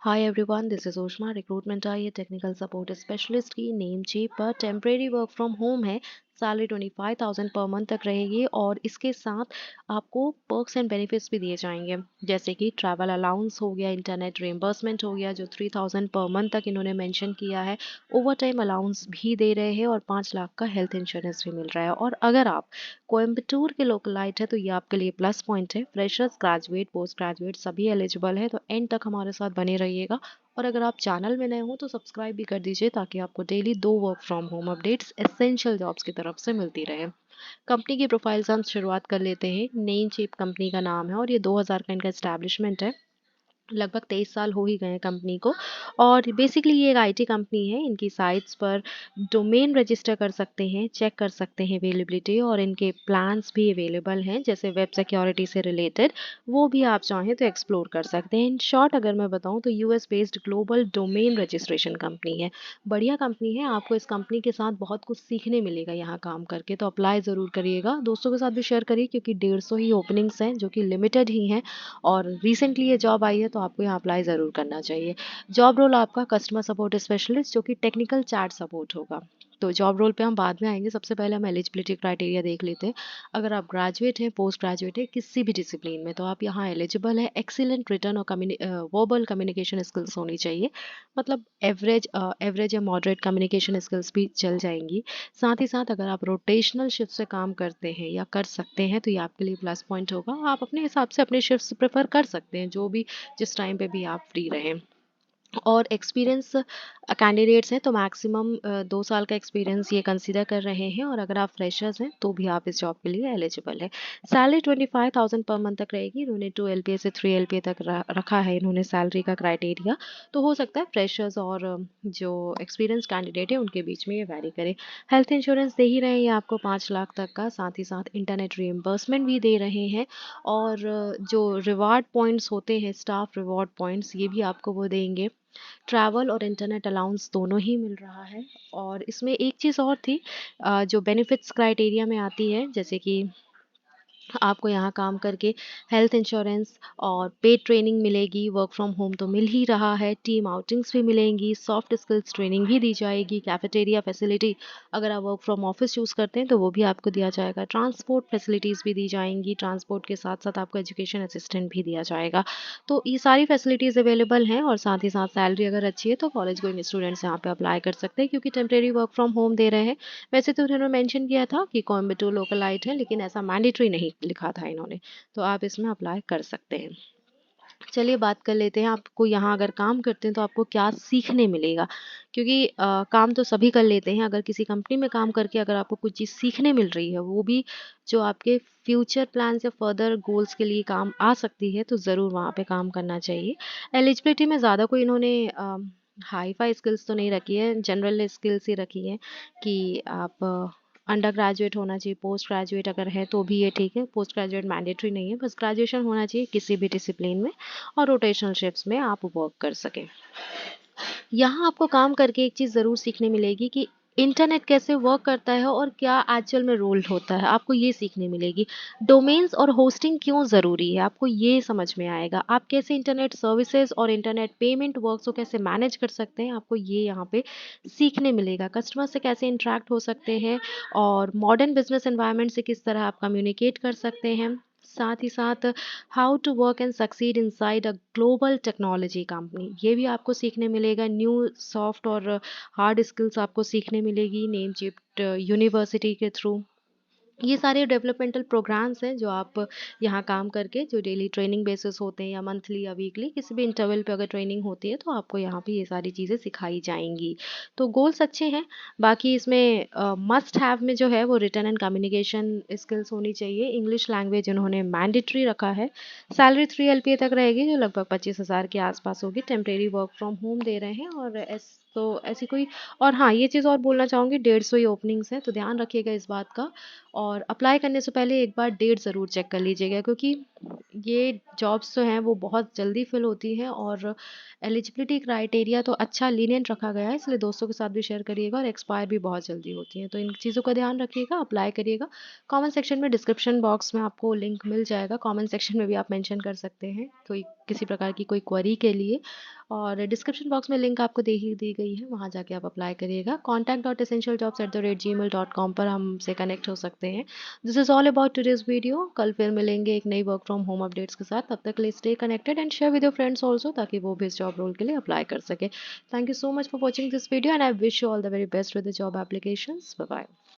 Hi everyone, this is Ushma, recruitment आई है technical support specialist की नेम चीप पर टेम्परेरी वर्क फ्रॉम होम है। सैलरी 25,000 पर मंथ तक रहेगी और इसके साथ आपको पर्क्स एंड बेनिफिट्स भी दिए जाएंगे, जैसे कि ट्रैवल अलाउंस हो गया, इंटरनेट रिम्बर्समेंट हो गया जो 3,000 पर मंथ तक इन्होंने मेंशन किया है। ओवर टाइम अलाउंस भी दे रहे हैं और 5 लाख का हेल्थ इंश्योरेंस भी मिल रहा है। और अगर आप कोयम्बटूर के लोकलाइट है तो ये आपके लिए प्लस पॉइंट है। फ्रेशर्स, ग्रेजुएट, पोस्ट ग्रेजुएट सभी एलिजिबल है, तो एंड तक हमारे साथ बने रहिएगा। और अगर आप चैनल में नए हो तो सब्सक्राइब भी कर दीजिए ताकि आपको daily 2 work from home updates essential jobs की तरफ से मिलती रहे। कंपनी की प्रोफाइल से हम शुरुआत कर लेते हैं। नेम चीप कंपनी का नाम है और ये 2000 का इनका एस्टैब्लिशमेंट है। लगभग 23 साल हो ही गए हैं कंपनी को। और बेसिकली ये एक आईटी कंपनी है। इनकी साइट्स पर डोमेन रजिस्टर कर सकते हैं, चेक कर सकते हैं अवेलेबिलिटी, और इनके प्लान्स भी अवेलेबल हैं जैसे वेब सिक्योरिटी से रिलेटेड, वो भी आप चाहें तो एक्सप्लोर कर सकते हैं। इन शॉर्ट अगर मैं बताऊं तो US based global domain registration company है। बढ़िया कंपनी है, आपको इस कंपनी के साथ बहुत कुछ सीखने मिलेगा यहाँ काम करके, तो अप्लाई ज़रूर करिएगा। दोस्तों के साथ भी शेयर करिए क्योंकि 150 ही ओपनिंग्स हैं जो कि लिमिटेड ही हैं और रिसेंटली ये जॉब आई है, तो आपको यहाँ अप्लाई ज़रूर करना चाहिए। जॉब रोल आपका कस्टमर सपोर्ट स्पेशलिस्ट, जो कि टेक्निकल चैट सपोर्ट होगा। तो जॉब रोल पे हम बाद में आएंगे, सबसे पहले हम एलिजिबिलिटी क्राइटेरिया देख लेते हैं। अगर आप ग्रेजुएट हैं, पोस्ट ग्रेजुएट है, किसी भी डिसिप्लिन में, तो आप यहाँ एलिजिबल है। एक्सीलेंट रिटर्न और वर्बल कम्युनिकेशन स्किल्स होनी चाहिए, मतलब एवरेज या मॉडरेट कम्युनिकेशन स्किल्स भी चल जाएंगी। साथ ही साथ अगर आप रोटेशनल शिफ्ट से काम करते हैं या कर सकते हैं तो ये आपके लिए प्लस पॉइंट होगा। आप अपने हिसाब से अपने शिफ्ट्स प्रेफर कर सकते हैं, जो भी जिस टाइम पे भी आप फ्री रहें। और एक्सपीरियंस कैंडिडेट्स हैं तो मैक्सिमम 2 साल का एक्सपीरियंस ये कंसीडर कर रहे हैं, और अगर आप फ्रेशर्स हैं तो भी आप इस जॉब के लिए एलिजिबल है। सैलरी 25,000 पर मंथ तक रहेगी। इन्होंने 2 LPA से 3 LPA तक रखा है इन्होंने सैलरी का क्राइटेरिया। तो हो सकता है फ्रेशर्स और जो एक्सपीरियंस कैंडिडेट है उनके बीच में ये वैरी करे। हेल्थ इंश्योरेंस दे ही रहे हैं ये आपको 5 लाख तक का, साथ ही साथ इंटरनेट रीइम्बर्समेंट भी दे रहे हैं। और जो रिवार्ड पॉइंट्स होते हैं, स्टाफ रिवॉर्ड पॉइंट्स, ये भी आपको वो देंगे। ट्रैवल और इंटरनेट अलाउंस दोनों ही मिल रहा है। और इसमें एक चीज़ और थी जो बेनिफिट्स क्राइटेरिया में आती है, जैसे कि आपको यहाँ काम करके हेल्थ इंश्योरेंस और पेड ट्रेनिंग मिलेगी। वर्क फ्रॉम होम तो मिल ही रहा है, टीम आउटिंग्स भी मिलेंगी, सॉफ्ट स्किल्स ट्रेनिंग भी दी जाएगी, कैफेटेरिया फैसिलिटी अगर आप वर्क फ्रॉम ऑफिस चूज़ करते हैं तो वो भी आपको दिया जाएगा, ट्रांसपोर्ट फैसिलिटीज़ भी दी जाएंगी, ट्रांसपोर्ट के साथ साथ आपको एजुकेशन असिस्टेंट भी दिया जाएगा। तो ये सारी फैसिलिटीज़ अवेलेबल हैं। और साथ ही साथ सैलरी अगर अच्छी है तो कॉलेज गोइंग स्टूडेंट्स यहाँ पे अप्लाई कर सकते हैं क्योंकि टेम्परेरी वर्क फ्रॉम होम दे रहे हैं। वैसे तो उन्होंने मेंशन किया था कि कोयम्बटूर लोकलाइट है, लेकिन ऐसा मैंडेटरी नहीं लिखा था इन्होंने, तो आप इसमें अप्लाई कर सकते हैं। चलिए बात कर लेते हैं, आपको यहाँ अगर काम करते हैं तो आपको क्या सीखने मिलेगा, क्योंकि काम तो सभी कर लेते हैं। अगर किसी कंपनी में काम करके अगर आपको कुछ चीज़ सीखने मिल रही है, वो भी जो आपके फ्यूचर प्लान्स या फर्दर गोल्स के लिए काम आ सकती है, तो ज़रूर वहाँ पे काम करना चाहिए। एलिजिबिलिटी में ज़्यादा कोई इन्होंने हाई फाई स्किल्स तो नहीं रखी है, जनरल स्किल्स ही रखी है कि आप अंडर ग्रेजुएट होना चाहिए। पोस्ट ग्रेजुएट अगर है तो भी ये ठीक है, पोस्ट ग्रेजुएट मैंडेटरी नहीं है, बस ग्रेजुएशन होना चाहिए किसी भी डिसिप्लिन में, और रोटेशनल शिफ्ट्स में आप वर्क कर सकें। यहाँ आपको काम करके एक चीज़ ज़रूर सीखने मिलेगी कि इंटरनेट कैसे वर्क करता है और क्या एक्चुअल में रोल होता है, आपको ये सीखने मिलेगी। डोमेन्स और होस्टिंग क्यों ज़रूरी है, आपको ये समझ में आएगा। आप कैसे इंटरनेट सर्विसेज और इंटरनेट पेमेंट वर्क्स को कैसे मैनेज कर सकते हैं, आपको ये यहाँ पे सीखने मिलेगा। कस्टमर से कैसे इंटरेक्ट हो सकते हैं और मॉडर्न बिजनेस एनवायरनमेंट से किस तरह आप कम्युनिकेट कर सकते हैं। साथ ही साथ how to work and succeed inside a global technology company, ये भी आपको सीखने मिलेगा। न्यू सॉफ्ट और हार्ड स्किल्स आपको सीखने मिलेगी नेम चिप्ड यूनिवर्सिटी के थ्रू। ये सारे डेवलपमेंटल प्रोग्राम्स हैं जो आप यहाँ काम करके, जो डेली ट्रेनिंग बेसिस होते हैं या मंथली या वीकली किसी भी इंटरवल पे अगर ट्रेनिंग होती है, तो आपको यहाँ पे ये सारी चीज़ें सिखाई जाएंगी। तो गोल्स अच्छे हैं। बाकी इसमें मस्ट हैव में जो है वो रिटन एंड कम्युनिकेशन स्किल्स होनी चाहिए। इंग्लिश लैंग्वेज इन्होंने मैंडेटरी रखा है। सैलरी 3 LPA तक रहेगी जो लगभग 25,000 के आसपास होगी। टेम्परेरी वर्क फ्रॉम होम दे रहे हैं और तो ऐसी कोई, और हाँ ये चीज़ और बोलना चाहूँगी, 150 ही ओपनिंग्स हैं, तो ध्यान रखिएगा इस बात का। और अप्लाई करने से पहले एक बार डेट ज़रूर चेक कर लीजिएगा, क्योंकि ये जॉब्स जो हैं वो बहुत जल्दी फिल होती हैं। और एलिजिबिलिटी क्राइटेरिया तो अच्छा लीनियंट रखा गया है, इसलिए दोस्तों के साथ भी शेयर करिएगा। और एक्सपायर भी बहुत जल्दी होती हैं, तो इन चीज़ों का ध्यान रखिएगा, अप्लाई करिएगा। कमेंट सेक्शन में, डिस्क्रिप्शन बॉक्स में आपको लिंक मिल जाएगा, कमेंट सेक्शन में भी आप मेंशन कर सकते हैं कोई किसी प्रकार की कोई क्वेरी के लिए। और डिस्क्रिप्शन बॉक्स में लिंक आपको दे ही दी गई है, वहाँ जाके आप अप्लाई करिएगा। contact.essentialjobs@gmail.com पर हमसे कनेक्ट हो सकते हैं। This is all about today's video. कल फिर मिलेंगे एक नई वर्क फ्रॉम होम अपडेट्स के साथ। तब तक के लिए stay connected and share with your friends also, ताकि वो भी इस जॉब रोल के लिए अप्लाई कर सके। Thank you so much for watching this video and I wish you all the very best with the job applications. Bye bye.